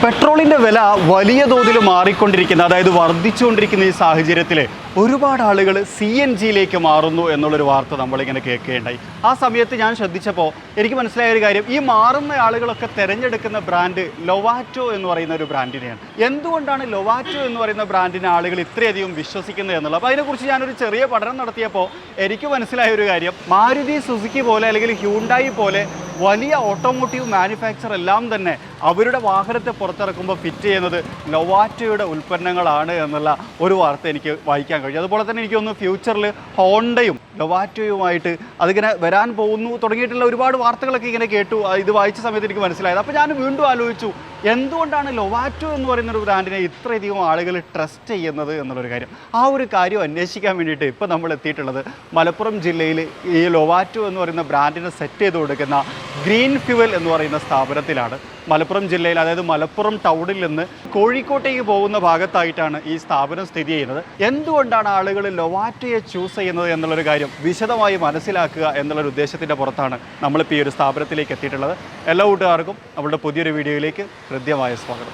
പെട്രോളിൻ്റെ വില വലിയ തോതിൽ മാറിക്കൊണ്ടിരിക്കുന്ന, അതായത് വർദ്ധിച്ചുകൊണ്ടിരിക്കുന്ന ഈ സാഹചര്യത്തിൽ ഒരുപാട് ആളുകൾ CNGയിലേക്ക് മാറുന്നു എന്നുള്ളൊരു വാർത്ത നമ്മളിങ്ങനെ കേൾക്കുകയുണ്ടായി. ആ സമയത്ത് ഞാൻ ശ്രദ്ധിച്ചപ്പോൾ എനിക്ക് മനസ്സിലായ ഒരു കാര്യം, ഈ മാറുന്ന ആളുകളൊക്കെ തിരഞ്ഞെടുക്കുന്ന ബ്രാൻഡ് ലൊവാറ്റോ എന്ന് പറയുന്ന ഒരു ബ്രാൻഡിനെയാണ്. എന്തുകൊണ്ടാണ് ലൊവാറ്റോ എന്ന് പറയുന്ന ബ്രാൻഡിനെ ആളുകൾ ഇത്രയധികം വിശ്വസിക്കുന്നത് എന്നുള്ളത്. അപ്പോൾ അതിനെക്കുറിച്ച് ഞാനൊരു ചെറിയ പഠനം നടത്തിയപ്പോൾ എനിക്ക് മനസ്സിലായ ഒരു കാര്യം, മാരുതി സുസുക്കി പോലെ അല്ലെങ്കിൽ ഹ്യൂണ്ടായി പോലെ വലിയ ഓട്ടോമോട്ടീവ് മാനുഫാക്ചർ എല്ലാം തന്നെ അവരുടെ വാഹനത്തെ പുറത്തിറക്കുമ്പോൾ ഫിറ്റ് ചെയ്യുന്നത് ലൊവാറ്റോയുടെ ഉൽപ്പന്നങ്ങളാണ് എന്നുള്ള ഒരു വാർത്ത എനിക്ക് വായിക്കാൻ കഴിയും. അതുപോലെ തന്നെ എനിക്ക് തോന്നുന്നു ഫ്യൂച്ചറിൽ ഹോണ്ടയും ലൊവാറ്റോയുമായിട്ട് അതിങ്ങനെ വരാൻ പോകുന്നു തുടങ്ങിയിട്ടുള്ള ഒരുപാട് വാർത്തകളൊക്കെ ഇങ്ങനെ കേട്ടു. ഇത് വായിച്ച സമയത്ത് എനിക്ക് മനസ്സിലായത്. അപ്പോൾ ഞാൻ വീണ്ടും ആലോചിച്ചു, എന്തുകൊണ്ടാണ് ലൊവാറ്റോ എന്ന് പറയുന്നൊരു ബ്രാൻഡിനെ ഇത്രയധികം ആളുകൾ ട്രസ്റ്റ് ചെയ്യുന്നത് എന്നുള്ളൊരു കാര്യം. ആ ഒരു കാര്യം അന്വേഷിക്കാൻ വേണ്ടിയിട്ട് ഇപ്പോൾ നമ്മൾ എത്തിയിട്ടുള്ളത് മലപ്പുറം ജില്ലയിൽ ഈ ലൊവാറ്റോ എന്ന് പറയുന്ന ബ്രാൻഡിനെ സെറ്റ് ചെയ്ത് കൊടുക്കുന്ന ഗ്രീൻ ഫ്യൂവൽ എന്ന് പറയുന്ന സ്ഥാപനത്തിലാണ്. മലപ്പുറം ജില്ലയിൽ, അതായത് മലപ്പുറം ടൗണിൽ നിന്ന് കോഴിക്കോട്ടേക്ക് പോകുന്ന ഭാഗത്തായിട്ടാണ് ഈ സ്ഥാപനം സ്ഥിതി ചെയ്യുന്നത്. എന്തുകൊണ്ടാണ് ആളുകൾ ലൊവാറ്റോയെ ചൂസ് ചെയ്യുന്നത് എന്നുള്ളൊരു കാര്യം വിശദമായി മനസ്സിലാക്കുക എന്നുള്ളൊരു ഉദ്ദേശത്തിൻ്റെ പുറത്താണ് നമ്മളിപ്പോൾ ഈ ഒരു സ്ഥാപനത്തിലേക്ക് എത്തിയിട്ടുള്ളത്. എല്ലാ കൂട്ടുകാർക്കും നമ്മളുടെ പുതിയൊരു വീഡിയോയിലേക്ക് ഹൃദ്യമായ സ്വാഗതം.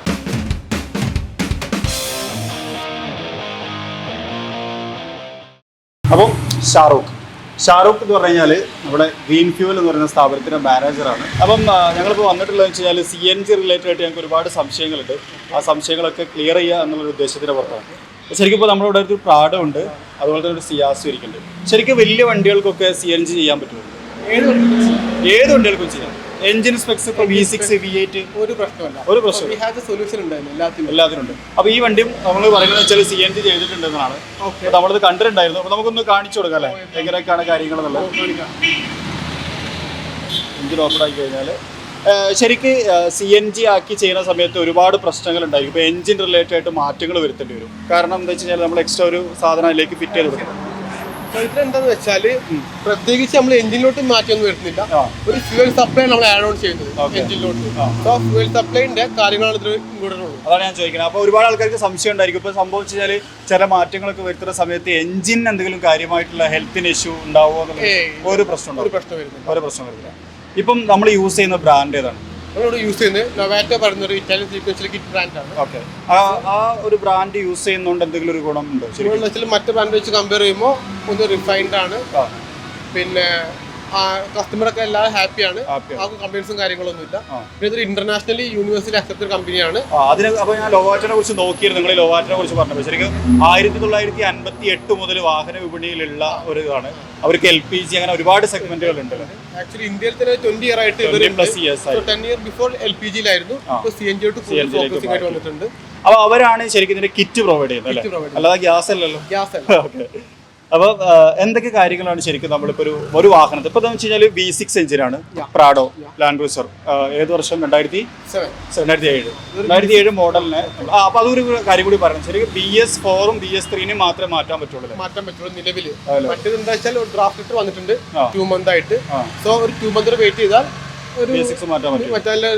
അപ്പം ഷാറൂഖ് എന്ന് പറഞ്ഞു കഴിഞ്ഞാൽ നമ്മുടെ ഗ്രീൻ ഫ്യൂവൽ എന്ന് പറയുന്ന സ്ഥാപനത്തിൻ്റെ മാനേജറാണ്. അപ്പം ഞങ്ങളിപ്പോൾ വന്നിട്ടുള്ളതെന്ന് വെച്ച് കഴിഞ്ഞാൽ CNG റിലേറ്റഡ് ആയിട്ട് ഞങ്ങൾക്ക് ഒരുപാട് സംശയങ്ങളുണ്ട്. ആ സംശയങ്ങളൊക്കെ ക്ലിയർ ചെയ്യുക എന്നുള്ളൊരു ഉദ്ദേശത്തിൻ്റെ പുറത്താണ്. ശരിക്കും ഇപ്പോൾ നമ്മുടെ ഇവിടെ ഒരു പ്രാഡോ ഉണ്ട്, അതുപോലെ തന്നെ ഒരു സിയാസു ഇരിക്കുന്നുണ്ട്. ശരിക്കും വലിയ വണ്ടികൾക്കൊക്കെ CNG ചെയ്യാൻ പറ്റുമോ? ഏത് വണ്ടികൾക്കും ചെയ്യാം. എഞ്ചിൻ സ്പെക്സ് ഇപ്പോൾ V6, V8 ഒരു പ്രശ്നമില്ല. എല്ലാത്തിനും ഉണ്ട്. അപ്പോൾ ഈ വണ്ടിയും നമ്മൾ പറയുന്നത് വെച്ചാൽ CNG ചെയ്തിട്ടുണ്ടെന്നാണ്. അപ്പോൾ നമ്മളത് കണ്ടിട്ടുണ്ടായിരുന്നു. അപ്പോൾ നമുക്കൊന്ന് കാണിച്ചു കൊടുക്കാം അല്ലേ, എങ്ങനെയൊക്കെയാണ് കാര്യങ്ങളെന്നുള്ളത്. എഞ്ചിൻ ഓപ്പൺ ആക്കി കഴിഞ്ഞാൽ ശരിക്ക് CNG ആക്കി ചെയ്യുന്ന സമയത്ത് ഒരുപാട് പ്രശ്നങ്ങൾ ഉണ്ടായിരിക്കും. ഇപ്പോൾ എഞ്ചിൻ റിലേറ്റഡ് ആയിട്ട് മാറ്റങ്ങൾ വരുത്തേണ്ടി വരും. കാരണം എന്താ വെച്ച് കഴിഞ്ഞാൽ നമ്മൾ എക്സ്ട്രാ ഒരു സാധനം അതിലേക്ക് ഫിറ്റ് ചെയ്ത് കൊടുക്കണം. എന്താന്ന് വെച്ചാല് പ്രത്യേകിച്ച് നമ്മൾ എഞ്ചിനിലോട്ട് മാറ്റമൊന്നും വരുന്നില്ല. ഒരു ഫ്യൂവൽ സപ്ലൈ നമ്മൾ ആഡ് ഓൺ ചെയ്യുന്നത് എഞ്ചിനിലോട്ട്. സോ ഫ്യൂവൽ സപ്ലൈന്റെ കാര്യങ്ങളാണ് ഇതിൽ ഇൻക്ലൂഡഡ് ഉള്ളത്. അതാണ് ഞാൻ ചോദിക്കുന്നത്. അപ്പോൾ ഒരുപാട് ആൾക്കാർക്ക് സംശയം ഉണ്ടായിരിക്കും. ഇപ്പോൾ സംഭവിച്ചു കഴിഞ്ഞാൽ ചില മാറ്റങ്ങളൊക്കെ വരുത്തുന്ന സമയത്ത് എഞ്ചിൻ എന്തെങ്കിലും കാര്യമായിട്ടുള്ള ഹെൽത്തിന് ഇഷ്യൂ ഉണ്ടാവുമോ എന്നുള്ളത് ഒരു പ്രശ്നം വരുന്നില്ല. ഇപ്പം നമ്മൾ യൂസ് ചെയ്യുന്ന ബ്രാൻഡ് ഏതാണ്? നമ്മളോട് യൂസ് ചെയ്യുന്നത് ലൊവാറ്റോ പറയുന്ന ഒരു ഇറ്റാലിയൻ സീക്വൻഷ്യൽ കിറ്റ് ബ്രാൻഡാണ്. ഓക്കെ, ആ ഒരു ബ്രാൻഡ് യൂസ് ചെയ്യുന്നതുകൊണ്ട് എന്തെങ്കിലും ഒരു ഗുണം ഉണ്ടോ? മറ്റു ബ്രാൻഡ് വെച്ച് കമ്പയർ ചെയ്യുമ്പോൾ ഒന്ന് റിഫൈൻഡ് ആണ്. പിന്നെ കസ്റ്റമറൊക്കെ എല്ലാവരും ഹാപ്പിയാണ്. ആർക്കും കംപ്ലൈൻസും കാര്യങ്ങളൊന്നും ഇല്ല. പിന്നെ ഇതൊരു ഇന്റർനാഷണലി യൂണിവേഴ്സലി അക്സെപ്റ്റഡ് കമ്പനിയാണ്. അതിന് അപ്പോൾ ഞാൻ ലൊവാറ്റോനെ കുറിച്ച് നോക്കിയിരുന്നു. നിങ്ങൾ ലൊവാറ്റോനെ കുറിച്ച് പറഞ്ഞപ്പോൾ ശരിക്കും 1958 മുതൽ വാഹന വിപണിയിലുള്ള ഒരു ഇതാണ്. അവർക്ക് LPG അങ്ങനെ ഒരുപാട് സെഗ്മെന്റുകൾ ഉണ്ട്. ആക്ച്വലി ഇന്ത്യയിൽ തന്നെ 20 ഇയർ ആയിട്ട് 10 ഇയർ ബിഫോർ LPG-ലായിരുന്നു. ഇപ്പോൾ CNG ഫോക്കസിംഗ് ആയിട്ട് വന്നിട്ടുണ്ട്. അപ്പോൾ അവരാണ് ശരിക്കും ഇതിന്റെ കിറ്റ് പ്രൊവൈഡ് ചെയ്യുന്നത്, അല്ലാതെ ഗ്യാസ് അല്ലല്ലോ. ഓക്കെ, അപ്പോൾ എന്തൊക്കെ കാര്യങ്ങളാണ് ശരിക്കും നമ്മളിപ്പോൾ ഒരു വാഹനത്തിൽ ഇപ്പോൾ എന്ന് വെച്ച് കഴിഞ്ഞാൽ V6 എഞ്ചിനാണ് പ്രാഡോ ലാൻഡ് ക്രൂസർ. ഏത് വർഷം? 2007 മോഡലിന്. അപ്പോൾ അതൊരു കാര്യം കൂടി പറയണം. ശരിക്കും BS4-ഉം BS3-നും മാത്രമേ മാറ്റാൻ പറ്റുള്ളൂ നിലവിൽ. മറ്റേത് എന്താ വെച്ചാൽ ഒരു ഡ്രാഫ്റ്റ് ലെറ്റർ വന്നിട്ടുണ്ട് 2 മന്ത് ആയിട്ട്. സോ ഒരു 2 മന്ത് വെയിറ്റ് ചെയ്താൽ BS6 മാറ്റാൻ പറ്റും.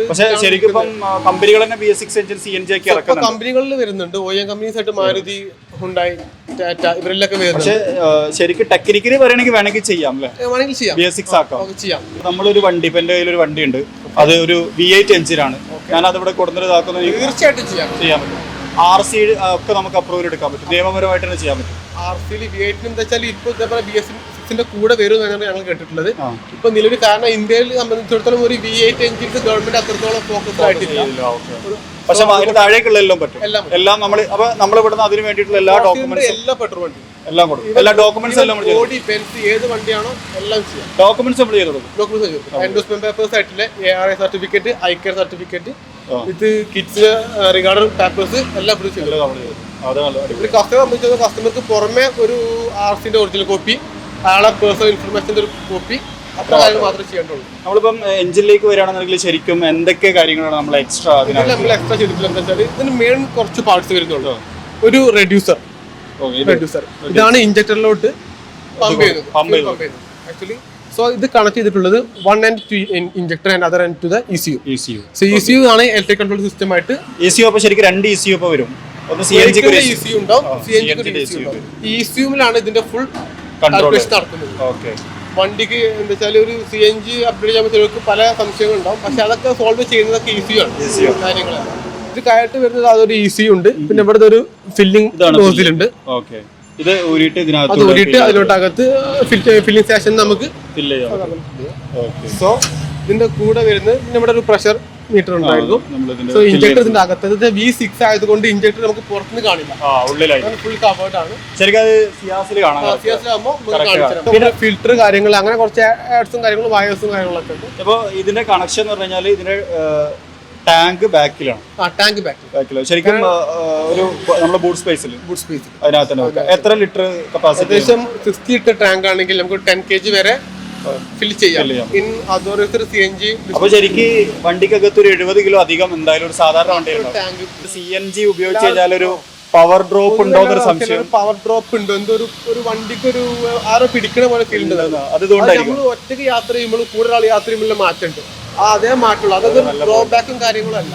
പക്ഷേ ശരിക്കും ഇപ്പം കമ്പനികൾ തന്നെ BS6 എഞ്ചിൻ CNG ആക്കി ഇറക്കുന്നുണ്ട്. കമ്പനികളിൽ വരുന്നുണ്ട്. OEM കമ്പനീസ് ആയിട്ട് മാരുതി, ഹുണ്ടായി, ടാറ്റ ഇവരിലൊക്കെ വരുന്നുണ്ട്. പക്ഷേ ശരിക്കും ടെക്നിക്കലി പറയണമെങ്കിൽ വേണമെങ്കിൽ ചെയ്യാം അല്ലേ? വേണമെങ്കിൽ ചെയ്യാം, BS6 ആക്കാം. നമ്മളൊരു വണ്ടി, ഇപ്പം എൻ്റെ കയ്യിലൊരു വണ്ടി ഉണ്ട്, അത് ഒരു V8 എഞ്ചിനാണ്. ഞാൻ അതിവിടെ കൊടുത്തിട്ട് തീർച്ചയായിട്ടും ചെയ്യാൻ പറ്റും. RC ഒക്കെ നമുക്ക് അപ്രൂവൽ എടുക്കാൻ പറ്റും, നിയമപരമായിട്ട് തന്നെ ചെയ്യാൻ പറ്റും. RC-ൽ V8 എന്താ വെച്ചാൽ ഇപ്പോൾ ഇതേപോലെ BS6-ന്റെ കൂടെ വരും എന്നാണ് ഞങ്ങൾ കേട്ടിട്ടുള്ളത്. ഇപ്പൊ നിലവിൽ കാരണം ഇന്ത്യയിൽ സംബന്ധിച്ചിടത്തോളം ഒരു V8 എഞ്ചിൻസ് ഗവൺമെന്റ് അത്രത്തോളം ഫോക്കസ് ആയിട്ടില്ല. പക്ഷെ അതിന് താഴേക്കുള്ള പറ്റും എല്ലാം നമ്മൾ. അപ്പൊ നമ്മൾ ഇവിടുന്ന് അതിന് വേണ്ടിയിട്ടുള്ള എല്ലാ ഡോക്യുമെന്റ്സ്, എല്ലാ പെട്രോൾ വണ്ടി എല്ലാം കൊടുക്കും. എല്ലാ ഡോക്യുമെന്റ്സ് എല്ലാം ബോഡി, പെൻസ്, ഏത് വണ്ടിയാണോ എല്ലാം ചെയ്യാം. ഡോക്യുമെന്റ്സ് നമ്മൾ ചെയ്ത് കൊടുക്കും. ഡോക്യുമെന്റ്സ് എൻഡോസ്മെന്റ് പേപ്പേഴ്സ് ആയിട്ടുള്ള ARA സർട്ടിഫിക്കറ്റ്, ICAR സർട്ടിഫിക്കറ്റ്, ഇത് കിഡ്സ് റിഗാർഡ് പേപ്പേഴ്സ് എല്ലാം കസ്റ്റമർക്ക് പുറമെ ഒരു RC-ന്റെ ഒറിജിനൽ കോപ്പി, അയാളെ പേഴ്സണൽ ഇൻഫർമേഷൻ്റെ ഒരു കോപ്പി, അത്ര കാര്യങ്ങൾ മാത്രമേ ചെയ്യേണ്ടുള്ളൂ. നമ്മളിപ്പം എഞ്ചിനിലേക്ക് വരികയാണെന്നുണ്ടെങ്കിൽ ശരിക്കും എന്തൊക്കെ കാര്യങ്ങളാണ് നമ്മൾ എക്സ്ട്രാ ചെയ്തിട്ടില്ല? എന്താ വെച്ചാൽ ഇതിന് മെയിൻ കുറച്ച് പാർട്സ് വരുന്നുള്ളൂ. ഒരു റെഡ്യൂസർ, ഇതാണ് ഇഞ്ചക്ടറിലോട്ട് പമ്പ് ചെയ്യുന്നത് ആക്ച്വലി. സോ ഇത് കണക്ട് ചെയ്തിട്ടുള്ളത് 1 and 2 injector and other end to the ECU. So ECU ആണ് ഇലക്ട്രിക് കൺട്രോൾ സിസ്റ്റം ആയിട്ട്. ECU അപ്പോൾ ശരിക്കും 2 ECU ഇപ്പോൾ വരും. ECU ഉണ്ടാവും, CNG ഉണ്ടാവും. ECU-ലാണ് ഇതിന്റെ ഫുൾ കാൽക്കുലേഷൻ നടക്കുന്നത്. വണ്ടിക്ക് എന്താ വെച്ചാൽ ഒരു CNG അപ്ഗ്രേഡ് ചെയ്യാൻ പറ്റുന്നവർക്ക് പല സംശയങ്ങളുണ്ടാവും. പക്ഷെ അതൊക്കെ സോൾവ് ചെയ്യുന്നതൊക്കെ ECU ആണ് കാര്യങ്ങളാണ്. ഇത് കയറ്റ് വരുന്നത് അതൊരു ഈസി ഉണ്ട്. പിന്നെ ഇവിടുത്തെ ഒരു ഫില്ലിംഗ് നോസിലുണ്ട്. ഇത് ഊരിയിട്ട് അതിലോട്ടകത്ത് ഫില്ലിംഗ് സ്റ്റേഷൻ നമുക്ക് സോ ഇതിന്റെ കൂടെ വരുന്നത് പിന്നെ ഇവിടെ ഒരു പ്രഷർ മീറ്റർ ഉണ്ടായിരുന്നു. സോ ഇഞ്ചക്ടർ ഇതിന്റെ അകത്ത് V6 ആയതുകൊണ്ട് ഇഞ്ചക്ടർ നമുക്ക് പുറത്തുനിന്ന് കാണില്ല, ഫുൾ കവേർഡ് ആണ്. പിന്നെ ഫിൽറ്റർ കാര്യങ്ങൾ അങ്ങനെ കുറച്ച് ആഡ്സും കാര്യങ്ങളും വയേഴ്സും കാര്യങ്ങളൊക്കെ ഉണ്ട്. അപ്പൊ ഇതിന്റെ കണക്ഷൻ എന്ന് പറഞ്ഞാൽ ഇതിന്റെ ടാങ്ക് ബാക്കിലാണ്. ടാങ്ക് ബാക്കിലാണ് ശരിക്കും ഒരു നമ്മുടെ ബൂട്ട് സ്പേസിൽ അതിനകത്ത് എത്ര ലിറ്റർ കപ്പാസിറ്റി? ഏകദേശം 60 ലിറ്റർ ടാങ്ക് ആണെങ്കിൽ നമുക്ക് 10 kg വരെ ഫിൽ ചെയ്യാം. CNG. അപ്പൊ ശരിക്കും വണ്ടിക്കകത്ത് ഒരു 70 കിലോ അധികം എന്തായാലും ഒരു സാധാരണ വണ്ടിയാണ്. CNG ഉപയോഗിച്ച് കഴിഞ്ഞാൽ ഒരു പവർ ഡ്രോപ്പ് ഉണ്ടോ എന്നൊരു സംശയം. പവർ ഡ്രോപ്പ് ഉണ്ടോ, എന്തോ ഒരു വണ്ടിക്ക് ഒരു ആരോ പിടിക്കണ പോലെ ഫീൽ ഉണ്ട്. അതുകൊണ്ടായിരിക്കും നമ്മൾ ഒറ്റയ്ക്ക് യാത്ര ചെയ്യുമ്പോൾ കൂടുതൽ ആൾ യാത്ര ചെയ്യുമ്പോൾ മാറ്റമുണ്ട്. അതേ മാറ്റുള്ളൂ. അതൊക്കെ ഡ്രോബാക്കും കാര്യങ്ങളും അല്ല.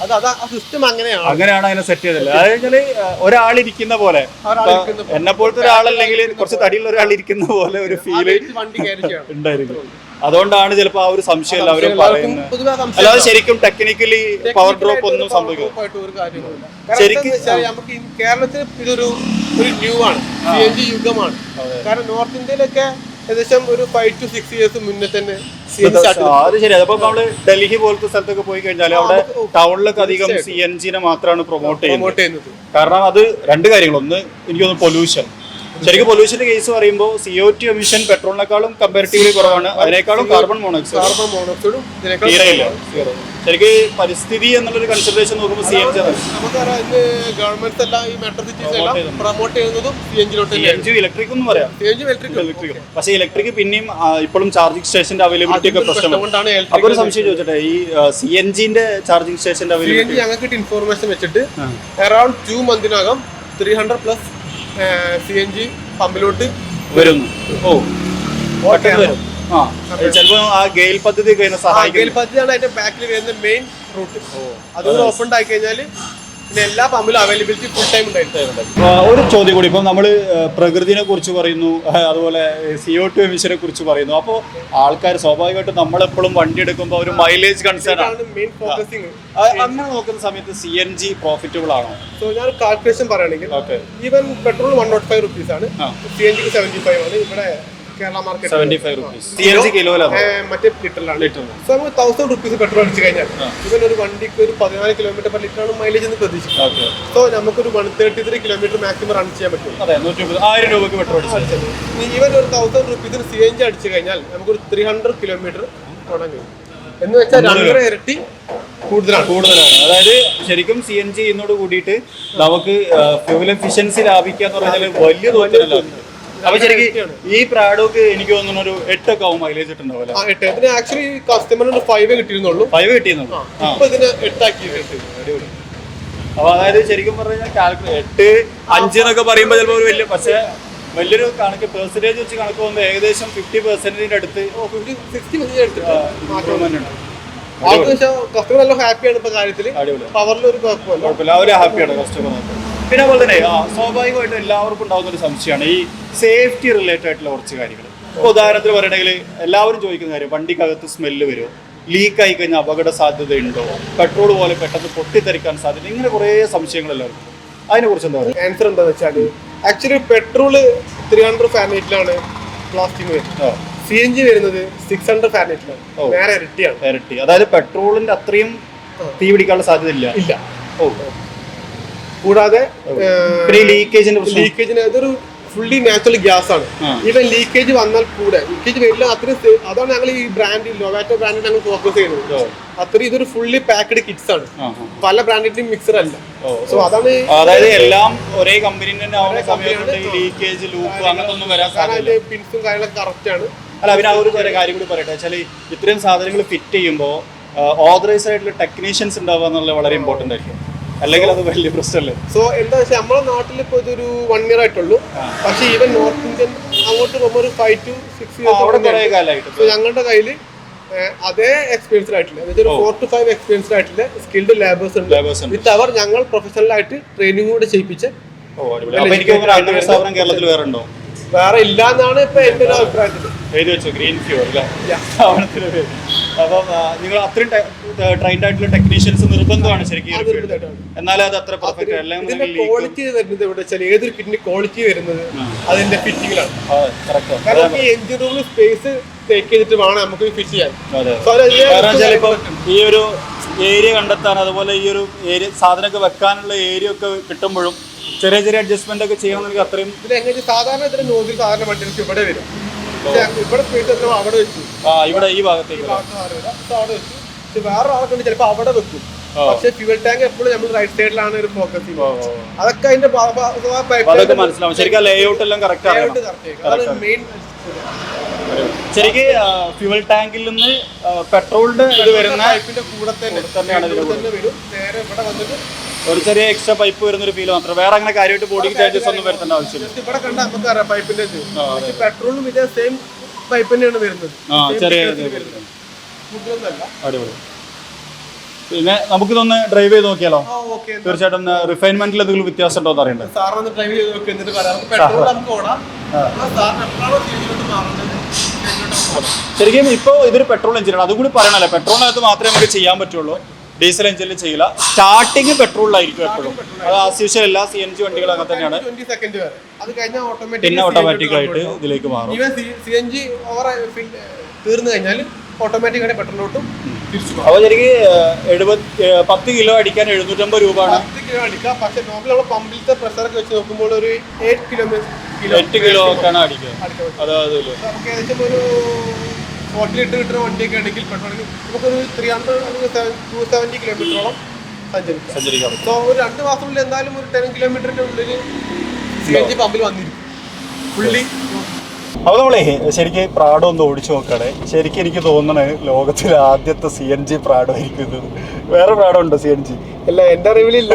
അത് ആ സിസ്റ്റം അങ്ങനെയാണ് അതിനെ സെറ്റ് ചെയ്തത്. അതായത് ഒരാളിരിക്കുന്ന പോലെ, എന്നെ പോലത്തെ ഒരാളല്ലെങ്കിൽ കുറച്ച് തടിയുള്ള ഒരാൾ ഇരിക്കുന്ന പോലെ ഒരു ഫീല് ഉണ്ടായിരിക്കും. അതുകൊണ്ടാണ് ചിലപ്പോ ആ ഒരു സംശയം എല്ലാവരും പറയുന്നത്. അല്ലാതെ ശരിക്കും ടെക്നിക്കലി പവർ ഡ്രോപ്പ് ഒന്നും സംഭവിക്കും. ശരിക്കും നമുക്ക് കേരളത്തിൽ ഇതൊരു ന്യൂ ആണ്, CNG യുഗമാണ്. കാരണം നോർത്ത് ഇന്ത്യയിലൊക്കെ ഏകദേശം ഒരു 5 to 6 years മുന്നേ തന്നെ അത് ശരി. അപ്പൊ നമ്മള് ഡൽഹി പോലത്തെ സ്ഥലത്തൊക്കെ പോയി കഴിഞ്ഞാൽ അവിടെ ടൗണിലൊക്കെ അധികം CNG പ്രൊമോട്ട് ചെയ്യുന്നത്. കാരണം അത് രണ്ട് കാര്യങ്ങൾ. ഒന്ന് എനിക്ക് തോന്നുന്നു പൊല്യൂഷൻ. ശരിക്കും പൊല്യൂഷന്റെ കേസ് പറയുമ്പോൾ CO2 എമിഷൻ പെട്രോളിനെക്കാളും കമ്പാരിറ്റീവ്ലി കുറവാണ്. അതിനേക്കാളും കാർബൺ മോണോക്സൈഡും തീരെയില്ല. ശരിക്കും പരിസ്ഥിതി എന്നുള്ളൊരു കൺസിഡറേഷൻ നോക്കുമ്പോൾ CNG ഗവൺമെന്റ് എല്ലാം ഈ മെട്രോ സിറ്റീസ് എല്ലാം പ്രൊമോട്ട് ചെയ്യുന്നതും CNG ഇലക്ട്രിക് എന്ന് പറയാം. പക്ഷേ ഇലക്ട്രിക് പിന്നെയും ഇപ്പോഴും ചാർജിംഗ് സ്റ്റേഷന്റെ അവൈലബിലിറ്റി ഒക്കെ പ്രശ്നമാണ്. അപ്പൊ ഒരു സംശയം ചോദിച്ചോട്ടെ, ഈ CNGന്റെ ചാർജിംഗ് സ്റ്റേഷന്റെ അവൈലബിലിറ്റി ഞങ്ങൾക്ക് ഇൻഫോർമേഷൻ വെച്ചിട്ട് അറൌണ്ട് 2 months 300+ CNG പമ്പിലോട്ട് വരുന്നു. ചിലപ്പോ ആ ഗെയിൽ പദ്ധതി പദ്ധതിയാണ് അതിന്റെ ബാക്കിൽ വരുന്ന മെയിൻ റൂട്ട്. അതുകൊണ്ട് ഓപ്പൺ ആയി കഴിഞ്ഞാല് പിന്നെ എല്ലാ പമ്പിലും അവൈലബിലിറ്റി ഫുൾ ടൈം ഉണ്ടായിരുന്നു. ഒരു ചോദ്യം കൂടി, ഇപ്പം നമ്മൾ പ്രകൃതിനെ കുറിച്ച് പറയുന്നു, അതുപോലെ CO2 എമിഷനെ കുറിച്ച് പറയുന്നു. അപ്പോൾ ആൾക്കാർ സ്വാഭാവികമായിട്ടും നമ്മളെപ്പോഴും വണ്ടി എടുക്കുമ്പോൾ ഒരു മൈലേജ് കൺസേൺ ആണ് മെയിൻ ഫോക്കസിങ്. അങ്ങനെ നോക്കുന്ന സമയത്ത് CNG പ്രോഫിറ്റബിൾ ആണോ? സോ ഞാൻ കാൽക്കുലേഷൻ പറയുകയാണെങ്കിൽ ഈവൻ പെട്രോൾ 105 rupees ആണ്, CNG 75 ആണ്. ഇവിടെ കേരള മാർക്കറ്റ് 75 rupees CNG കിലോയിലാണ്, മറ്റേ ലിറ്ററിലാണ്. സോ നമുക്ക് 1000 rupees പെട്രോൾ അടിച്ചു കഴിഞ്ഞാൽ ഇവൻ ഒരു വണ്ടിക്ക് ഒരു 14 km/l ആണ് മൈലേജ് എന്ന് പ്രതീക്ഷിക്കാം. സോ നമുക്കൊരു 133 km മാക്സിമം റൺ ചെയ്യാൻ പറ്റും. 1000 രൂപയ്ക്ക് പെട്രോൾ അടിച്ചു. ഈവൻ ഒരു 1000 rupees CNG അടിച്ചു കഴിഞ്ഞാൽ നമുക്കൊരു 300 km ഓടാൻ കഴിയും. എന്ന് വെച്ചാൽ 2.5 ഇരട്ടി കൂടുതലാണ്. അതായത് ശരിക്കും CNG ഇന്നോട് കൂടിയിട്ട് നമുക്ക് ഫ്യൂൽ എഫിഷ്യൻസി ലാഭിക്കാന്ന് പറഞ്ഞാൽ വലിയ തോതിലല്ല. അപ്പൊ ശരിക്കും ഈ പ്രാഡോക്ക് എനിക്ക് തോന്നുന്നു ഒരു 8 ഒക്കെ ആവും മൈലേജ് കിട്ടുന്നുണ്ടാവില്ല. ആക്ച്വലി കസ്റ്റമറിന് 5 കിട്ടിയിരുന്നുള്ളൂ. 5 കിട്ടിയിരുന്നുള്ളൂ. ഇപ്പൊ ഇതിന് 8 ആക്കി. അപ്പൊ അതായത് ശരിക്കും പറഞ്ഞാൽ 8, 5 എന്നൊക്കെ പറയുമ്പോൾ ചിലപ്പോൾ ഒരു വലിയ, പക്ഷേ വലിയൊരു കണക്ക് പെർസെന്റേജ് വെച്ച് കണക്ക് പോകുമ്പോൾ ഏകദേശം 50% അടുത്ത് ഇമ്പ്രൂവ്മെന്റ് ഉണ്ട്. കസ്റ്റമർ നല്ല ഹാപ്പിയാണ് ഇപ്പൊ കാര്യത്തില്. പവറിൽ ഒരു കുഴപ്പമില്ല, അവര് ഹാപ്പിയാണ് കസ്റ്റമർ. പിന്നെ അതുപോലെ തന്നെ സ്വാഭാവികമായിട്ടും എല്ലാവർക്കും ഉണ്ടാകുന്ന ഒരു സംശയമാണ് ഈ സേഫ്റ്റി റിലേറ്റഡ് ആയിട്ടുള്ള കുറച്ച് കാര്യങ്ങൾ. ഇപ്പോൾ ഉദാഹരണത്തിന് പറയണമെങ്കിൽ എല്ലാവരും ചോദിക്കുന്ന കാര്യം, വണ്ടിക്കകത്ത് സ്മെല്ല് വരുമോ, ലീക്ക് ആയി കഴിഞ്ഞാൽ അപകട സാധ്യത ഉണ്ടോ, പെട്രോൾ പോലെ പെട്ടെന്ന് പൊട്ടിത്തെറിക്കാൻ സാധ്യത, ഇങ്ങനെ കുറേ സംശയങ്ങൾ എല്ലാവർക്കും. അതിനെ കുറിച്ച് എന്താ പറയുക? ആൻസർ എന്താണെന്ന് വെച്ചാൽ ആക്ച്വലി പെട്രോള് 300 Fahrenheit ബ്ലാസ്റ്റിംഗ് വരുന്നത്. CNG വരുന്നത് 600 Fahrenheit നേരെ ഇരട്ടി. അതായത് പെട്രോളിന്റെ അത്രയും തീ പിടിക്കാനുള്ള സാധ്യത ഇല്ല. കൂടാതെ ലീക്കേജിന് അതൊരു ഫുള്ളി നാച്ചുറൽ ഗ്യാസ് ആണ്. ഈവൻ ലീക്കേജ് വന്നാൽ കൂടെ ലീക്കേജ് വരില്ല. അത്രയും അതാണ് ഞങ്ങൾ ഈ ബ്രാൻഡ് ലൊവാറ്റോ ബ്രാൻഡിൽ ഞങ്ങൾ ഫോക്കസ് ചെയ്യുന്നത്. അത്രയും ഇതൊരു ഫുള്ളി പാക്ഡ് കിറ്റ്സ് ആണ്, പല ബ്രാൻഡിന്റെയും മിക്സർ അല്ല. സോ അതാണ്, അതായത് എല്ലാം ഒരേ കമ്പനിന്റെ ലീക്കേജ് ലൂപ്പ് അങ്ങനത്തെ ഒന്നും വരാൻ സാധ്യത. പിൻസും കാര്യങ്ങളൊക്കെ കറക്റ്റ് ആണ്. അല്ല, പിന്നെ ആ ഒരു കാര്യം കൂടി പറയട്ടെ വെച്ചാൽ ഇത്രയും സാധനങ്ങൾ ഫിറ്റ് ചെയ്യുമ്പോൾ ഓതറൈസ്ഡ് ആയിട്ടുള്ള ടെക്നീഷ്യൻസ് ഉണ്ടാവുക എന്നുള്ളത് വളരെ ഇമ്പോർട്ടന്റ് ആയിരിക്കും. അല്ലെങ്കിൽ അത് വലിയ പ്രശ്നമല്ലേ? സോ എന്താ വെച്ചാൽ നമ്മുടെ നാട്ടിൽ ഇപ്പോൾ ഇതൊരു 1 year ആയിട്ടുള്ളൂ. പക്ഷേ ഈവൻ നോർത്ത് ഇന്ത്യൻ അങ്ങോട്ട് പോകുമ്പോൾ ഒരു 5 to 6 years സോ ഞങ്ങളുടെ കയ്യിൽ അതേ എക്സ്പീരിയൻസ്ഡ് ആയിട്ടില്ല, ഒരു 4 to 5 എക്സ്പീരിയൻസ്ഡ് ആയിട്ടുള്ള സ്കിൽഡ് ലേബേഴ്സ് ഉണ്ട്. വിത്ത് അവർ ഞങ്ങൾ പ്രൊഫഷണൽ ആയിട്ട് ട്രെയിനിങ് കൂടെ ചെയ്യിപ്പിച്ച്. കേരളത്തിൽ വേറെ ഉണ്ടോ? വേറെ ഇല്ല എന്നാണ് ഇപ്പൊ എന്റെ ഒരു അഭിപ്രായത്തിൽ. ഗ്രീൻ ഫ്യൂർ അല്ലേ? അപ്പം നിങ്ങൾ അത്രയും ട്രെയിൻഡ് ആയിട്ടുള്ള ടെക്നീഷ്യൻസ് നിർബന്ധമാണ് ശരിക്കും, എന്നാലും അത് അത്ര പെർഫെക്റ്റ് അല്ല. ഇതിന്റെ ക്വാളിറ്റി വരുന്നത് ഇവിടെ വെച്ചാൽ ഏതൊരു കിറ്റിന്റെ ക്വാളിറ്റി വരുന്നത് അതിന്റെ ഫിറ്റിങ്ങിലാണ്. കാരണം ഈ എഞ്ചിൻ റൂമിൽ സ്പേസ് ടേക്ക് ചെയ്തിട്ട് വേണം നമുക്ക് ഫിറ്റ് ചെയ്യാൻ. ഈ ഒരു ഏരിയ കണ്ടെത്താൻ, അതുപോലെ ഈ ഒരു ഏരിയ സാധനമൊക്കെ വെക്കാനുള്ള ഏരിയ ഒക്കെ കിട്ടുമ്പോഴും ചെറിയ ചെറിയ അഡ്ജസ്റ്റ്മെന്റ് ഒക്കെ ചെയ്യണമെങ്കിൽ അത്രയും സാധാരണ ഇതിന്റെ നോസിൽ സാധാരണ വണ്ടികൾക്ക് ഇവിടെ വരും. ഇവിടെ സ്പേസ് അവിടെ വെച്ചു, ഇവിടെ ഈ ഭാഗത്തേക്ക് അവിടെ വെച്ചു. വേറെ ആൾക്കുണ്ട് ചിലപ്പോ അവിടെ വെക്കും. പക്ഷെ ഫ്യൂൽ ടാങ്ക് എപ്പോഴും നമ്മൾ റൈറ്റ് സൈഡിലാണ് ഒരു ഫോക്കസ് ചെയ്യുന്നത്. അതൊക്കെ അതിന്റെ മനസ്സിലാവും. ശരിക്കും ലേഔട്ട് എല്ലാം കറക്റ്റ് ആണ്. മെയിൻ ശരിക്ക് ഫ്യൂൽ ടാങ്കിൽ നിന്ന് പെട്രോളിന്റെ ഇത് വരുന്ന കൂടെ തന്നെയാണ് വരും. നേരെ ഇവിടെ വന്നിട്ട് ഒരു ചെറിയ എക്സ്ട്രാ പൈപ്പ് വരുന്ന ഒരു ഫീൽ മാത്രം, വേറെ അങ്ങനെ കാര്യമായിട്ട് ബോഡി ചാർജസ് ഒന്നും വരുത്തേണ്ട ആവശ്യമില്ല. ഇവിടെ കണ്ടാൽ നമുക്കറിയാം പൈപ്പിന്റെ പെട്രോളും ഇതേ സെയിം പൈപ്പ് തന്നെയാണ് വരുന്നത്. അടിപൊളി. പിന്നെ നമുക്കിതൊന്ന് ഡ്രൈവ് ചെയ്ത് നോക്കിയാലോ? തീർച്ചയായിട്ടും റിഫൈൻമെന്റിൽ എന്തെങ്കിലും വ്യത്യാസം ഉണ്ടോ എന്ന് അറിയണ്ടേ? ശരിക്കും ഇപ്പോൾ ഇതൊരു പെട്രോൾ എഞ്ചിനാണ്, അതും കൂടി പറയണല്ലോ. പെട്രോളിനകത്ത് മാത്രമേ നമുക്ക് ചെയ്യാൻ പറ്റുള്ളൂ, ഡീസൽ എഞ്ചിനിൽ ചെയ്യില്ല. സ്റ്റാർട്ടിങ് പെട്രോളിലായിരിക്കും എപ്പോഴും. അത് ആസ് യൂഷ്വൽ എല്ലാ CNG വണ്ടികളും അങ്ങനെ തന്നെയാണ്. പിന്നെ ഓട്ടോമാറ്റിക് ആയിട്ട് ഇതിലേക്ക് മാറും. CNG തീർന്നു കഴിഞ്ഞാൽ ഓട്ടോമാറ്റിക്കായിട്ട് പെട്രോളിലോട്ടും തിരിച്ചു. അപ്പോൾ ശരിക്കും 10 കിലോ അടിക്കാൻ 750 രൂപയാണ്. 10 കിലോ അടിക്കാം. പക്ഷേ നോർമലി നമ്മൾ പമ്പിലത്തെ പ്രഷറൊക്കെ വെച്ച് നോക്കുമ്പോൾ ഒരു 8 കിലോ ഒക്കെയാണ് അടിക്കുക. അതായത് നമുക്ക് ഏകദേശം ഒരു 40 ലിറ്റർ കിട്ടുന്ന വണ്ടിയൊക്കെ ആണെങ്കിൽ പെട്രോളിന് നമുക്കൊരു 270 കിലോമീറ്ററോളം സഞ്ചരിക്കാം. സോ ഒരു 2 മാസത്തിനുള്ളിൽ എന്തായാലും ഒരു 10 കിലോമീറ്ററിന്റെ ഉള്ളിൽ CNG പമ്പിൽ വന്നിരിക്കും ഫുള്ളി. അപ്പോൾ നമ്മളെ ശരിക്കും പ്രാഡോ ഒന്ന് ഓടിച്ചു നോക്കുകയാണ്. ശരിക്കും എനിക്ക് തോന്നണത് ലോകത്തിലെ ആദ്യത്തെ CNG പ്രാഡോ ആയിരിക്കുന്നത്. വേറെ പ്രാഡോ ഉണ്ടോ CNG? അല്ല, എൻ്റെ അറിവിലില്ല.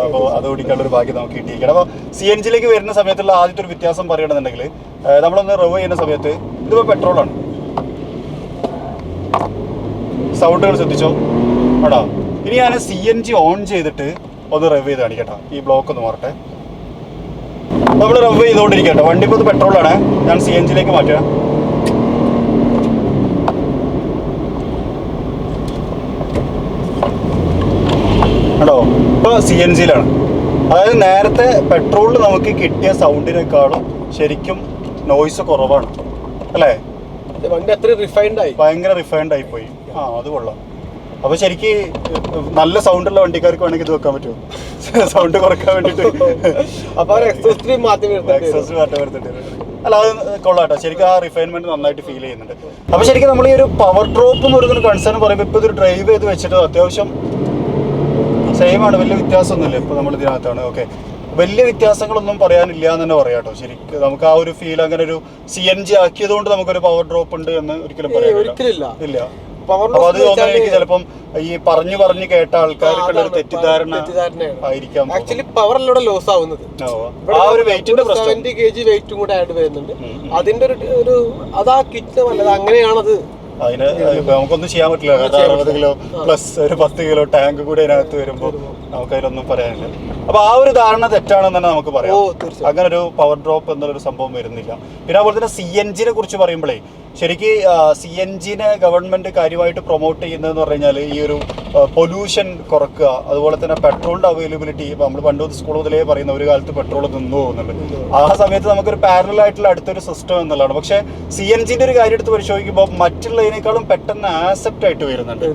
അപ്പോൾ അത് ഓടിക്കാനുള്ളൊരു ഭാഗ്യം നമുക്ക് കിട്ടിയിരിക്കണം. അപ്പോൾ CNGയിലേക്ക് വരുന്ന സമയത്തുള്ള ആദ്യത്തെ ഒരു വ്യത്യാസം പറയണമെന്നുണ്ടെങ്കിൽ, നമ്മളൊന്ന് റവ് ചെയ്യുന്ന സമയത്ത് ഇതിപ്പോൾ പെട്രോളാണ്. സൗണ്ടുകൾ ശ്രദ്ധിച്ചോ ആടാ. ഇനി ഞാൻ CNG ഓൺ ചെയ്തിട്ട് ഒന്ന് റവ് ചെയ്ത് കാണിക്കട്ടോ. ഈ ബ്ലോക്ക് ഒന്ന് മാറട്ടെ. നമ്മൾ റവ് ചെയ്തുകൊണ്ടിരിക്കട്ടെ. വണ്ടി ഇപ്പോൾ പെട്രോളാണ്, ഞാൻ CNGയിലേക്ക് മാറ്റുക. ആണോ? ഇപ്പോൾ CNGയിലാണ്. അതായത് നേരത്തെ പെട്രോളിൽ നമുക്ക് കിട്ടിയ സൗണ്ടിനേക്കാളും ശരിക്കും നോയ്സ് കുറവാണ് അല്ലേ? വണ്ടി അത്ര റിഫൈൻഡ് ആയി, ഭയങ്കര റിഫൈൻഡ് ആയിപ്പോയി. അത് കൊള്ളാം. അപ്പോൾ ശരിക്ക് നല്ല സൗണ്ടുള്ള വണ്ടിക്കാർക്ക് വേണമെങ്കിൽ ഇത് വെക്കാൻ പറ്റുമോ? സൗണ്ട് കുറക്കാൻ വേണ്ടിയിട്ട് മാറ്റം വരുത്തുന്നുണ്ട്. അല്ല, അത് കൊള്ളാട്ടോ. ശരിക്കും ആ റിഫൈൻമെന്റ് നന്നായിട്ട് ഫീൽ ചെയ്യുന്നുണ്ട്. അപ്പോൾ ശരിക്കും നമ്മൾ ഈ ഒരു പവർ ഡ്രോപ്പും ഒരു കൺസേൺ പറയുമ്പോൾ ഇപ്പോൾ ഇതൊരു ഡ്രൈവ് ചെയ്ത് വെച്ചിട്ട് അത്യാവശ്യം സെയിം ആണ്, വലിയ വ്യത്യാസമൊന്നുമില്ല. ഇപ്പോൾ നമ്മൾ ഇതിനകത്താണ്. ഓക്കെ, വലിയ വ്യത്യാസങ്ങളൊന്നും പറയാനില്ല എന്ന് തന്നെ പറയാം കേട്ടോ. ശരിക്കും നമുക്ക് ആ ഒരു ഫീൽ, അങ്ങനെ ഒരു CNG ആക്കിയതുകൊണ്ട് നമുക്കൊരു പവർ ഡ്രോപ്പ് ഉണ്ട് എന്ന് ഒരിക്കലും പറയാനില്ല. ഇല്ല. അപ്പൊ അത് തോന്നുന്നത് എനിക്ക് ചിലപ്പം ഈ പറഞ്ഞു കേട്ട ആൾക്കാർക്കുള്ള ഒരു തെറ്റിദ്ധാരണ ആയിരിക്കാം. ആക്ച്വലി പവറിലൂടെ ലോസ് ആവുന്നത് ആ ഒരു വെയിറ്റിന്റെ പ്രശ്നം. 70 kg വെയിറ്റും കൂടെ ആയിട്ട് വരുന്നുണ്ട്. അതിന്റെ ഒരു അതാ കിറ്റ് നല്ലത്, അങ്ങനെയാണത്. അതിന് നമുക്കൊന്നും ചെയ്യാൻ പറ്റില്ല. 60 കിലോ പ്ലസ് ഒരു 10 കിലോ ടാങ്ക് കൂടി അതിനകത്ത് വരുമ്പോൾ നമുക്കതിലൊന്നും പറയാനില്ല. അപ്പൊ ആ ഒരു ധാരണ തെറ്റാണെന്ന് തന്നെ നമുക്ക് പറയാം. അങ്ങനെ ഒരു പവർ ഡ്രോപ്പ് എന്നുള്ളൊരു സംഭവം വരുന്നില്ല. പിന്നെ അതുപോലെ തന്നെ CNGനെ കുറിച്ച് പറയുമ്പോഴേ ശരിക്ക് CNGനെ ഗവൺമെന്റ് കാര്യമായിട്ട് പ്രൊമോട്ട് ചെയ്യുന്നതെന്ന് പറഞ്ഞു കഴിഞ്ഞാൽ ഈ ഒരു പൊല്യൂഷൻ കുറക്കുക, അതുപോലെ തന്നെ പെട്രോളിന്റെ അവൈലബിലിറ്റി. ഇപ്പൊ നമ്മൾ പണ്ട് സ്കൂൾ മുതലേ പറയുന്ന ഒരു കാലത്ത് പെട്രോൾ നിന്നു പോകുന്നുണ്ട്. ആ സമയത്ത് നമുക്കൊരു പാരലൽ ആയിട്ടുള്ള അടുത്തൊരു സിസ്റ്റം എന്നുള്ളതാണ്. പക്ഷേ CNGന്റെ ഒരു കാര്യം എടുത്ത് പരിശോധിക്കുമ്പോൾ മറ്റുള്ളതിനേക്കാളും പെട്ടെന്ന് ആക്സെപ്റ്റ് ആയിട്ട് വരുന്നുണ്ട്.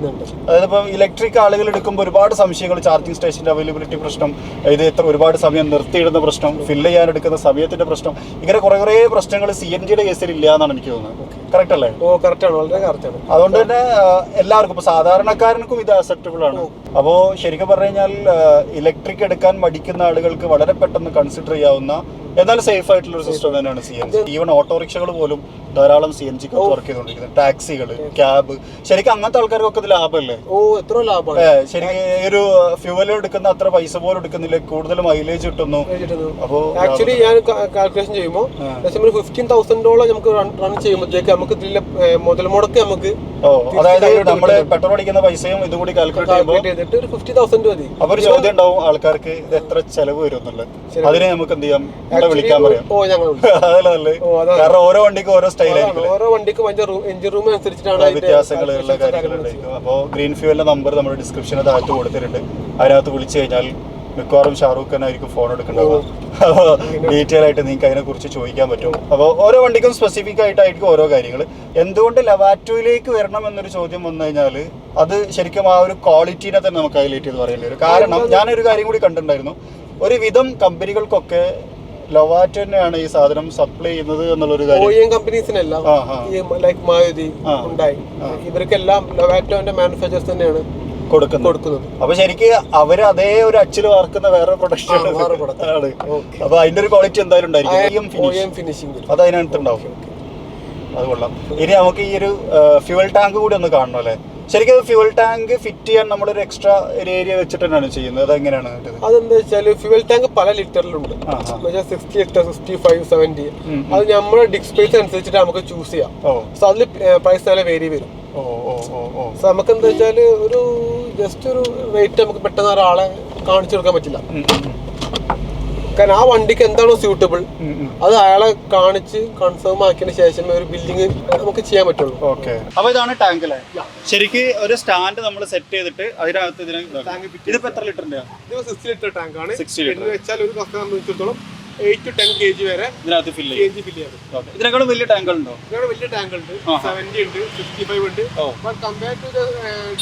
അതായത് ഇപ്പോൾ ഇലക്ട്രിക് ആളുകൾ എടുക്കുമ്പോൾ ഒരുപാട് സംശയങ്ങൾ, ചാർജിങ് സ്റ്റേഷന്റെ അവൈലബിലിറ്റി പ്രശ്നം, ഇത് ഒരുപാട് സമയം നിർത്തിയിടുന്ന പ്രശ്നം, ഫില്ല് ചെയ്യാൻ എടുക്കുന്ന സമയത്തിന്റെ പ്രശ്നം, ഇങ്ങനെ കുറേ പ്രശ്നങ്ങൾ CNGയുടെ കേസിൽ ഇല്ല എന്നാണ് എനിക്ക് തോന്നുന്നത്. കറക്റ്റ് അല്ലേ? കറക്റ്റ് ആണ്, വളരെ കറക്റ്റ് ആണ്. അതുകൊണ്ട് തന്നെ എല്ലാവർക്കും, ഇപ്പൊ സാധാരണക്കാരനും ഇത് അക്സെപ്റ്റബിൾ ആണ്. അപ്പോൾ ശരിക്കും പറഞ്ഞു കഴിഞ്ഞാൽ ഇലക്ട്രിക് എടുക്കാൻ മടിക്കുന്ന ആളുകൾക്ക് വളരെ പെട്ടെന്ന് കൺസിഡർ ചെയ്യാവുന്ന എന്നാൽ സേഫ് ആയിട്ടുള്ള ഒരു സിസ്റ്റം തന്നെയാണ് CNG. ഈവൻ ഓട്ടോറിക്ഷകൾ പോലും ധാരാളം CNG വർക്ക് ചെയ്തുകൊണ്ടിരിക്കുന്നത്, ടാക്സികൾ, ക്യാബ്. ശരിക്കും അങ്ങനത്തെ ആൾക്കാർക്കൊക്കെ ഇത് ലാഭമല്ലേ? എത്ര ലാഭമാണ്. ശരിക്കും ഒരു ഫ്യൂവൽ എടുക്കുന്ന അത്ര പൈസ പോലും എടുക്കുന്നില്ല, കൂടുതൽ മൈലേജ് കിട്ടുന്നു. അപ്പോൾ ആക്ച്വലി ഞാൻ കാൽക്കുലേഷൻ ചെയ്യുമ്പോൾ $15,000 നമുക്ക് റൺ ചെയ്യുമ്പോഴത്തേക്ക് നമുക്ക് ഇതിലെ മുതൽ മുടക്ക് നമുക്ക് ഓ, അതായത് നമ്മള് പെട്രോൾ അടിക്കുന്ന പൈസയും ഇതും കൂടി കാൽക്കുലേറ്റ് ചെയ്യുമ്പോൾ ഒരു 50,000 മതി. അപ്പൊ ഒരു ചോദ്യം ഉണ്ടാവും ആൾക്കാർക്ക്, ഇത് എത്ര ചെലവ് വരും എന്നുള്ളത്. അതിനെ നമുക്ക് എന്ത് ചെയ്യാം, ഇവിടെ വിളിക്കാൻ പറയാം. അതല്ലേ, കാരണം ഓരോ വണ്ടിക്കും ഓരോ സ്റ്റൈലായിരിക്കും, ഓരോ വണ്ടിക്കും എഞ്ചിൻ റൂം അനുസരിച്ചിട്ടാണ് വ്യത്യാസങ്ങളുള്ള കാര്യങ്ങളുണ്ടായിരിക്കും. അപ്പോൾ ഗ്രീൻ ഫ്യൂവലിന്റെ നമ്പർ നമ്മുടെ ഡിസ്ക്രിപ്ഷന് താഴത്ത് കൊടുത്തിട്ടുണ്ട്. അതിനകത്ത് വിളിച്ചു കഴിഞ്ഞാൽ മിക്കവാറും ഷാറൂഖ് ഖാൻ ആയിരിക്കും ഫോൺ എടുക്കേണ്ടത്. അപ്പോൾ ഡീറ്റെയിൽ ആയിട്ട് നിങ്ങൾക്ക് അതിനെക്കുറിച്ച് ചോദിക്കാൻ പറ്റും. അപ്പോൾ ഓരോ വണ്ടിക്കും സ്പെസിഫിക് ആയിട്ടായിരിക്കും ഓരോ കാര്യങ്ങൾ. എന്തുകൊണ്ട് ലവാറ്റോയിലേക്ക് വരണം എന്നൊരു ചോദ്യം വന്നു കഴിഞ്ഞാൽ അത് ശരിക്കും ആ ഒരു ക്വാളിറ്റീനെ തന്നെ നമുക്ക് ഹൈലൈറ്റ് ചെയ്ത് പറയേണ്ടി വരും. കാരണം ഞാനൊരു കാര്യം കൂടി കണ്ടിട്ടുണ്ടായിരുന്നു, ഒരുവിധം കമ്പനികൾക്കൊക്കെ ലൊവാറ്റോ തന്നെയാണ് ഈ സാധനം സപ്ലൈ ചെയ്യുന്നത് എന്നുള്ളൊരു കാര്യം. കമ്പനീസിനെല്ലാം ലൈക്ക് മാരുതി, ഉണ്ടായി, ഇവർക്കെല്ലാം ലൊവാറ്റോന്റെ മാനുഫാക്ചേഴ്സ് തന്നെയാണ് കൊടുക്കുന്നത്. അപ്പൊ ശരിക്കും അവര് അതേ ഒരു അച്ചിൽ വാർക്കുന്ന വേറെ പ്രൊഡക്ഷൻ ആണ്. അപ്പൊ അതിന്റെ ഒരു ക്വാളിറ്റി എന്തായാലും ഉണ്ടായിരിക്കും, അത് അതിനകത്ത് ഉണ്ടാവും. അത് കൊള്ളാം. ഇനി നമുക്ക് ഈ ഒരു ഫ്യൂവൽ ടാങ്ക് കൂടി ഒന്ന് കാണണം അല്ലേ? ശരിക്കും ഫ്യൂവൽ ടാങ്ക് ഫിറ്റ് ചെയ്യാൻ നമ്മളൊരു എക്സ്ട്രാ ഒരു ഏരിയ വെച്ചിട്ട് തന്നെയാണ് ചെയ്യുന്നത്. അതെങ്ങനെയാണ്? അതെന്താ വെച്ചാൽ ഫ്യൂവൽ ടാങ്ക് പല ലിറ്ററിലുണ്ട്. 60 ലിറ്റർ, 65, 70. അത് നമ്മുടെ ഡിസ്ക് സ്പേസ് അനുസരിച്ചിട്ട് നമുക്ക് ചൂസ് ചെയ്യാം. സോ അതിൽ പ്രൈസ് നല്ല വേരി വരും. സോ നമുക്ക് എന്താ വെച്ചാല് ഒരു ജസ്റ്റ് ഒരു റേറ്റ് നമുക്ക് പെട്ടെന്ന് ഒരാളെ കാണിച്ചു കൊടുക്കാൻ പറ്റില്ല. കാരണം ആ വണ്ടിക്ക് എന്താണോ സ്യൂട്ടബിൾ അത് അയാളെ കാണിച്ച് കൺഫേം ആക്കിയതിന് ശേഷം ഒരു ബിൽഡിംഗ് നമുക്ക് ചെയ്യാൻ പറ്റുള്ളൂ. ഓക്കെ, അപ്പൊ ഇതാണ് ടാങ്ക് അല്ലേ? ശരിക്ക് ഒരു സ്റ്റാൻഡ് നമ്മൾ സെറ്റ് ചെയ്തിട്ട് അതിനകത്ത് ഇതിപ്പോ എത്ര ലിറ്ററിന്റെ? ഇത് 60 ലിറ്റർ ടാങ്ക് ആണ്. എന്ന് വെച്ചാൽ ഒരു കസ്റ്റമർ സംബന്ധിച്ചിടത്തോളം 8 to 10 kg വരെ ഇതിനകത്ത് ഫില്ല് ചെയ്യാം. ഇതിനേക്കാളും വലിയ ടാങ്ക് ഉണ്ടോ? ഇതിനേക്കാളും വലിയ ടാങ്ക് ഉണ്ട്. 70 ഉണ്ട്, 65 ഉണ്ട്. But compare to the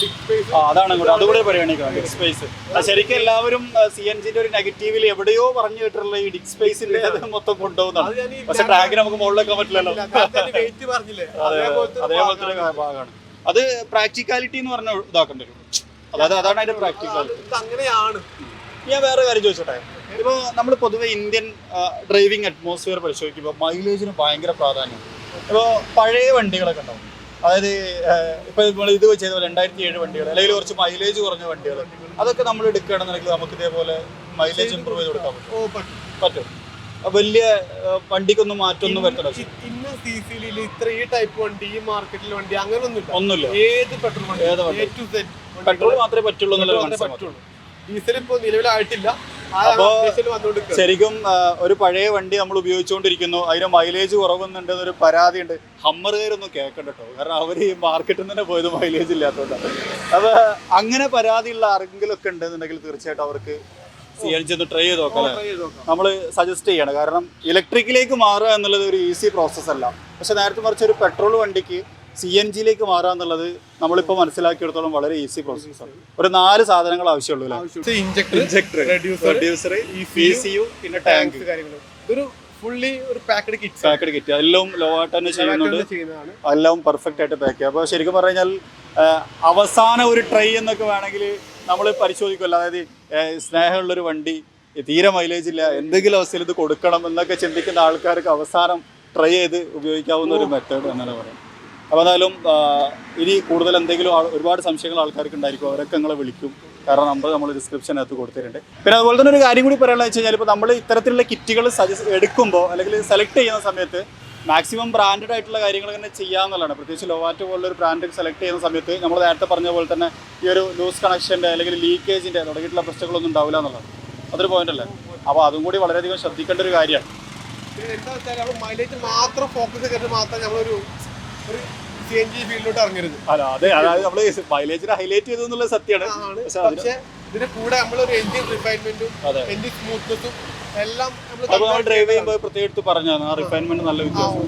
disk space, അതാണ് അതുകൂടെ പറയുകയാണെങ്കിൽ ഡിസ്ക് സ്പേസ്. ശരിക്കും എല്ലാവരും CNGന്റെ ഒരു നെഗറ്റീവിൽ എവിടെയോ പറഞ്ഞു കേട്ടിട്ടുള്ള ഈ ഡിസ്ക് സ്പേസിന്റെ മൊത്തം കൊണ്ടുപോകുന്നതാണ്. പക്ഷെ ടാങ്കിന് നമുക്ക് മുകളിലേക്കാൻ പറ്റില്ലല്ലോ. അതേപോലത്തെ ഭാഗമാണ് അത്. പ്രാക്ടിക്കാലിറ്റി എന്ന് പറഞ്ഞ ഇതാക്കേണ്ടി വരും. അതായത് അതാണ് അതിന്റെ പ്രാക്ടിക്കാലിറ്റി. അങ്ങനെയാണ്. ഞാൻ വേറെ കാര്യം ചോദിച്ചോട്ടെ, ഇപ്പോൾ നമ്മൾ പൊതുവെ ഇന്ത്യൻ ഡ്രൈവിംഗ് അറ്റ്മോസ്ഫിയർ പരിശോധിക്കുമ്പോൾ മൈലേജിന് ഭയങ്കര പ്രാധാന്യം. ഇപ്പോൾ പഴയ വണ്ടികളൊക്കെ ഉണ്ടാവും, അതായത് ഇപ്പോൾ നമ്മൾ ഇത് ചെയ്ത 2007 വണ്ടികൾ അല്ലെങ്കിൽ കുറച്ച് മൈലേജ് കുറഞ്ഞ വണ്ടികൾ, അതൊക്കെ നമ്മൾ എടുക്കുകയാണെന്നുണ്ടെങ്കിൽ നമുക്ക് ഇതേപോലെ മൈലേജ് ഇമ്പ്രൂവ് ചെയ്ത് കൊടുക്കാൻ പറ്റും. വലിയ വണ്ടിക്കൊന്നും മാറ്റമൊന്നും വരത്തില്ല. ഇത്ര ഈ ടൈപ്പ് വണ്ടി ഈ മാർക്കറ്റിലെ വണ്ടി അങ്ങനെ ഒന്നുമില്ല. ഏത് പെട്രോൾ വണ്ടി, പെട്രോൾ മാത്രമേ പറ്റുള്ളൂ എന്നുള്ളത്. ഡീസൽ ഇപ്പോൾ നിലവിലായിട്ടില്ല. അപ്പോ ശരിക്കും ഒരു പഴയ വണ്ടി നമ്മൾ ഉപയോഗിച്ചുകൊണ്ടിരിക്കുന്നു, അതിന് മൈലേജ് കുറവുന്നുണ്ട് എന്നൊരു പരാതി ഉണ്ട്. ഹമ്മറുകാരൊന്നും കേൾക്കണ്ട കേട്ടോ, കാരണം അവർ ഈ മാർക്കറ്റിൽ നിന്ന് തന്നെ പോയത് മൈലേജ് ഇല്ലാത്തതുകൊണ്ടാണ്. അപ്പൊ അങ്ങനെ പരാതിയുള്ള ആരെങ്കിലും ഒക്കെ ഉണ്ടെന്നുണ്ടെങ്കിൽ തീർച്ചയായിട്ടും അവർക്ക് CNG ഒന്ന് ട്രൈ ചെയ്ത് നോക്കാം. നമ്മൾ സജസ്റ്റ് ചെയ്യണം, കാരണം ഇലക്ട്രിക്കിലേക്ക് മാറുക എന്നുള്ളത് ഒരു ഈസി പ്രോസസ്സ് അല്ല. പക്ഷെ നേരത്തെ മറിച്ച് ഒരു പെട്രോൾ വണ്ടിക്ക് CNGയിലേക്ക് മാറുക എന്നുള്ളത് നമ്മളിപ്പോൾ മനസ്സിലാക്കിയെടുത്തോളം വളരെ ഈസി പ്രോസസ്സാണ്. ഒരു 4 സാധനങ്ങൾ ആവശ്യമുള്ളൂ അല്ലേ? ഇൻജക്ടർ, റെഡ്യൂസർ, ECU, പിന്നെ ടാങ്ക്. ഒരു ഫുള്ളി ഒരു പാക്കഡ് കിറ്റ് എല്ലാം ലോവാട്ടോ തന്നെ ചെയ്യുന്നുണ്ട്. എല്ലാം പെർഫെക്റ്റ് ആയിട്ട് പാക്ക് ചെയ്യാം. അപ്പോൾ ശരിക്കും പറഞ്ഞു കഴിഞ്ഞാൽ അവസാന ഒരു ട്രൈ എന്നൊക്കെ വേണമെങ്കിൽ നമ്മൾ പരിശോധിക്കുമല്ലോ. അതായത് സ്നേഹമുള്ളൊരു വണ്ടി, തീരെ മൈലേജ് ഇല്ല, എന്തെങ്കിലും അവസ്ഥയിൽ ഇത് കൊടുക്കണം എന്നൊക്കെ ചിന്തിക്കുന്ന ആൾക്കാർക്ക് അവസാനം ട്രൈ ചെയ്ത് ഉപയോഗിക്കാവുന്ന ഒരു മെത്തേഡ് അങ്ങനെ പറയാം. അപ്പോൾ എന്തായാലും ഇനി കൂടുതൽ എന്തെങ്കിലും ഒരുപാട് സംശയങ്ങൾ ആൾക്കാർക്ക് ഉണ്ടായിരിക്കും, അവരൊക്കെ നിങ്ങളെ വിളിക്കും. കാരണം നമ്പർ നമ്മൾ ഡിസ്ക്രിപ്ഷനകത്ത് കൊടുത്തിട്ടുണ്ട്. പിന്നെ അതുപോലെ തന്നെ ഒരു കാര്യം കൂടി പറയാനുള്ളത് വെച്ച് കഴിഞ്ഞാൽ, ഇപ്പോൾ നമ്മൾ ഇത്തരത്തിലുള്ള കിറ്റുകൾ എടുക്കുമ്പോൾ അല്ലെങ്കിൽ സെലക്ട് ചെയ്യുന്ന സമയത്ത് മാക്സിമം ബ്രാൻഡഡ് ആയിട്ടുള്ള കാര്യങ്ങൾ തന്നെ ചെയ്യാമെന്നുള്ളതാണ്. പ്രത്യേകിച്ച് ലോവാറ്റോ പോലുള്ളൊരു ബ്രാൻഡ് സെലക്ട് ചെയ്യുന്ന സമയത്ത് നമ്മൾ നേരത്തെ പറഞ്ഞ പോലെ തന്നെ ഈ ഒരു ലൂസ് കണക്ഷൻ്റെ അല്ലെങ്കിൽ ലീക്കേജിൻ്റെ തുടങ്ങിയിട്ടുള്ള പ്രശ്നങ്ങളൊന്നും ഉണ്ടാവില്ല എന്നുള്ളതാണ്. അതൊരു പോയിന്റ് അല്ലേ? അപ്പോൾ അതും കൂടി വളരെയധികം ശ്രദ്ധിക്കേണ്ട ഒരു കാര്യമാണ്. എന്താ വെച്ചാൽ മൈലേജ് മാത്രം ഫോക്കസ് ചെയ്തിട്ട് മാത്രം നമ്മളൊരു CNG ഫീൽഡിലോട്ട് ഇറങ്ങരുത്. അല്ല, അതായത് നമ്മൾ മൈലേജിനെ ഹൈലൈറ്റ് ചെയ്തു എന്നുള്ള സത്യമാണ്. പക്ഷേ ഇതിന്റെ കൂടെ നമ്മളൊരു എഞ്ചിൻ റിഫൈൻമെന്റും എഞ്ചിൻ സ്മൂത്ത്നെസ്സും എല്ലാം നമ്മൾ ഡ്രൈവ് ചെയ്യുമ്പോൾ പ്രത്യേകിച്ച് പറഞ്ഞാണ് ആ റിഫൈൻമെന്റ് നല്ല വ്യത്യാസം.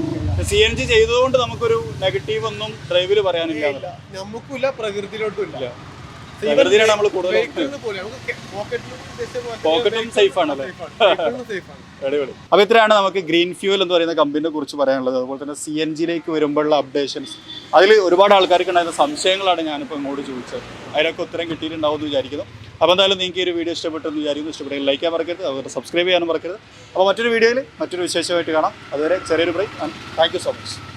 CNG ചെയ്തതുകൊണ്ട് നമുക്കൊരു നെഗറ്റീവ് ഒന്നും ഡ്രൈവിൽ പറയാനില്ല. നമുക്കില്ല, പ്രകൃതിയിലോട്ടും ഇല്ല. പ്രകൃതിയിലാണ് നമ്മൾ കൂടുതൽ പോക്കറ്റും സേഫ് ആണല്ലേ. അടിപൊളി. അപ്പോൾ ഇത്രയാണ് നമുക്ക് ഗ്രീൻ ഫ്യൂവൽ എന്ന് പറയുന്ന കമ്പനിയെ കുറിച്ച് പറയാനുള്ളത്. അതുപോലെ തന്നെ CNGയിലേക്ക് വരുമ്പോഴുള്ള അപ്ഡേഷൻസ്, അതിൽ ഒരുപാട് ആൾക്കാർക്ക് ഉണ്ടായിരുന്ന സംശയങ്ങളാണ് ഞാനിപ്പോൾ ഇങ്ങോട്ട് ചോദിച്ചത്. അതിനൊക്കെ ഉത്തരം കിട്ടിയിട്ടുണ്ടാവും എന്ന് വിചാരിക്കുന്നു. അപ്പോൾ എന്തായാലും നിങ്ങൾക്ക് ഈ ഒരു വീഡിയോ ഇഷ്ടപ്പെട്ടെന്ന് വിചാരിക്കുന്നു. ഇഷ്ടപ്പെട്ടെങ്കിൽ ലൈക്ക് ചെയ്യാൻ മറക്കരുത്, അതുപോലെ സബ്സ്ക്രൈബ് ചെയ്യാനും മറക്കരുത്. അപ്പോൾ മറ്റൊരു വീഡിയോയിൽ മറ്റൊരു വിശേഷമായിട്ട് കാണാം. അതുവരെ ചെറിയൊരു break. Thank you so much.